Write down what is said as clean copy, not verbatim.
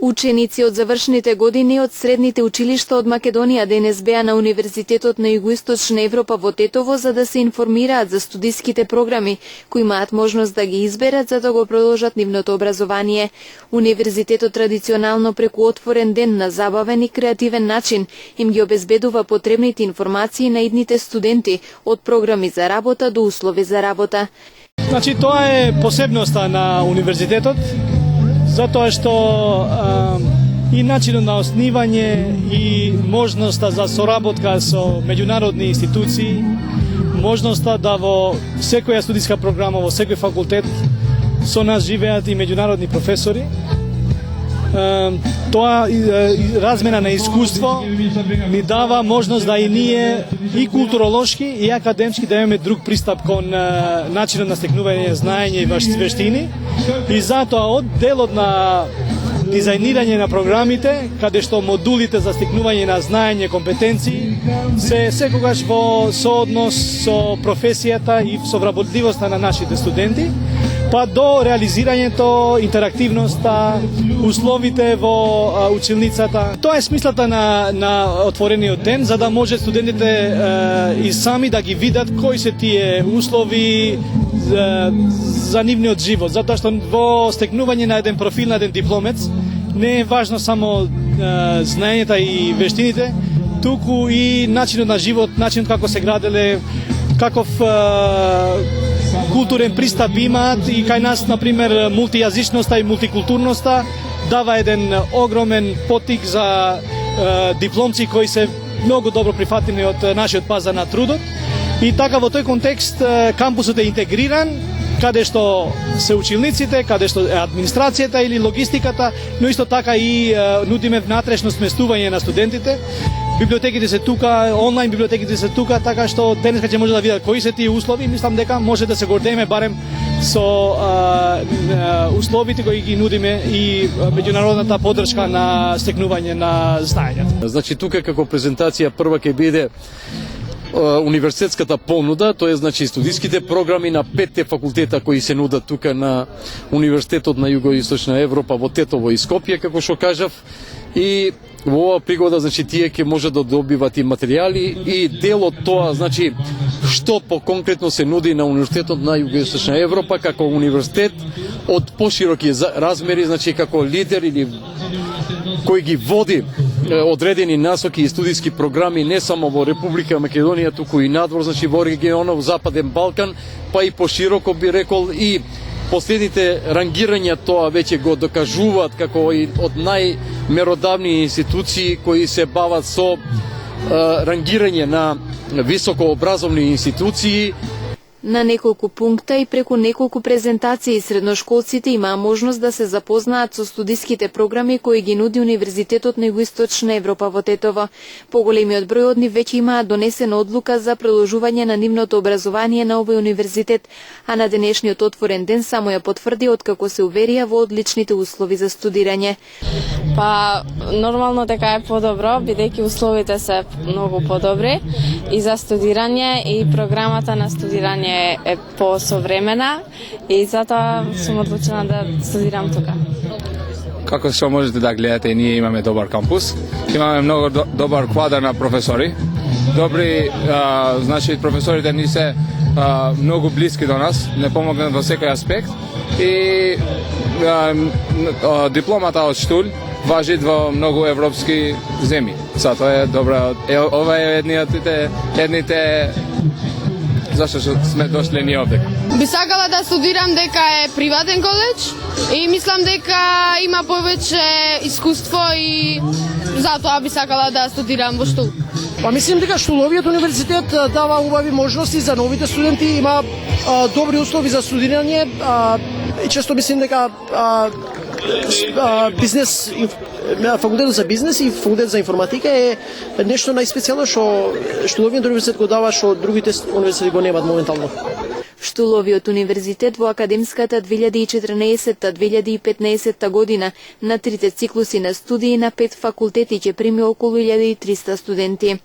Ученици од завршните години од средните училишта од Македонија денес беа на Универзитетот на Југоисточна Европа во Тетово за да се информираат за студиските програми кои имаат можност да ги изберат за да го продолжат нивното образование. Универзитетот традиционално преку отворен ден на забавен и креативен начин им ги обезбедува потребните информации на идните студенти од програми за работа до услови за работа. Значи тоа е посебноста на универзитетот, затоа што и начинот на основање и можноста за соработка со меѓународни институции, можноста да во секоја студиска програма, во секој факултет со нас живеат и меѓународни професори. Тоа размена на искуство ни дава можност да и ние и културолошки и академски да имаме друг пристап кон начинот на стекнување знаење и вештини. И затоа од делот на дизајнирање на програмите, каде што модулите за стекнување на знаење и компетенции се секогаш во сооднос со професијата и со вработливоста на нашите студенти, па до реализирањето, интерактивноста, условите во училницата. Тоа е смислата на отворениот ден, за да може студентите и сами да ги видат кои се тие услови за нивниот живот, затоа што во стекнување на еден профил на еден дипломец не е важно само знаењата и вештините, туку и начинот на живот, начинот како се граделе, каков културен пристап имаат и кај нас, например, мултијазичноста и мултикултурноста дава еден огромен потик за дипломци кои се многу добро прифатени од нашиот пазар на трудот. И така во тој контекст кампусот е интегриран, каде што се училниците, каде што е администрацијата или логистиката, но исто така и нудиме внатрешно сместување на студентите. Библиотеките се тука, онлайн библиотеките се тука, така што денеска ќе може да видат кои се тие услови. Мислам дека може да се гордееме барем со условите кои ги нудиме и меѓународната поддршка на стекнување на знаењата. Значи тука како презентација прва ќе биде универзитетската понуда, тоа е значи студиските програми на 5 факултета кои се нудат тука на Универзитетот на Југоисточна Европа во Тетово и Скопје, како што кажав. И во оваа пригода, значи, тие ќе може да добиват и материјали и дел од тоа, значи, што по-конкретно се нуди на Универзитетот на Југоисточна Европа како универзитет од пошироки размери, значи, како лидер или кој ги води одредени насоки и студиски програми не само во Република Македонија, туку и надвор, значи во регионот Западен Балкан, па и пошироко би рекол и последните рангирања тоа веќе го докажуваат како и од најмеродавни институции кои се бават со рангирање на високообразовни институции. На неколку пункта и преку неколку презентации средношколците имаа можност да се запознаат со студиските програми кои ги нуди Универзитетот на Југоисточна Европа во Тетово. Поголемиот број од нив веќе имаат донесена одлука за продолжување на нивното образование на овој универзитет, а на денешниот отворен ден само ја потврди откако се уверија во одличните услови за студирање. Па нормално дека е подобро, бидејќи условите се многу подобри и за студирање и програмата на студирање е посовремена и затоа сум одлучена да студирам тука. Како што можете да гледате, ние имаме добар кампус, имаме многу добар квадар на професори. Добри, значи професорите ни се многу блиски до нас, не помогнат во секој аспект и дипломата од Штуль важи во многу европски земји. Затоа е добра. Ова е едните зашто сме дошли ние овде. Би сакала да студирам дека е приватен коледж и мислам дека има повеќе искуство и затоа би сакала да студирам во Штул. Па мислам дека Штуловиот универзитет дава убави можности за новите студенти, има добри услови за студирање и често мислам дека бизнес, факултетот за бизнес и факултетот за информатика е нешто најспецијално што Штуловиот универзитет го дава, што другите универзитети го немаат моментално. Штуловиот универзитет во академската 2014-2015 година на 3 циклуси на студии на 5 факултети ќе прими околу 1300 студенти.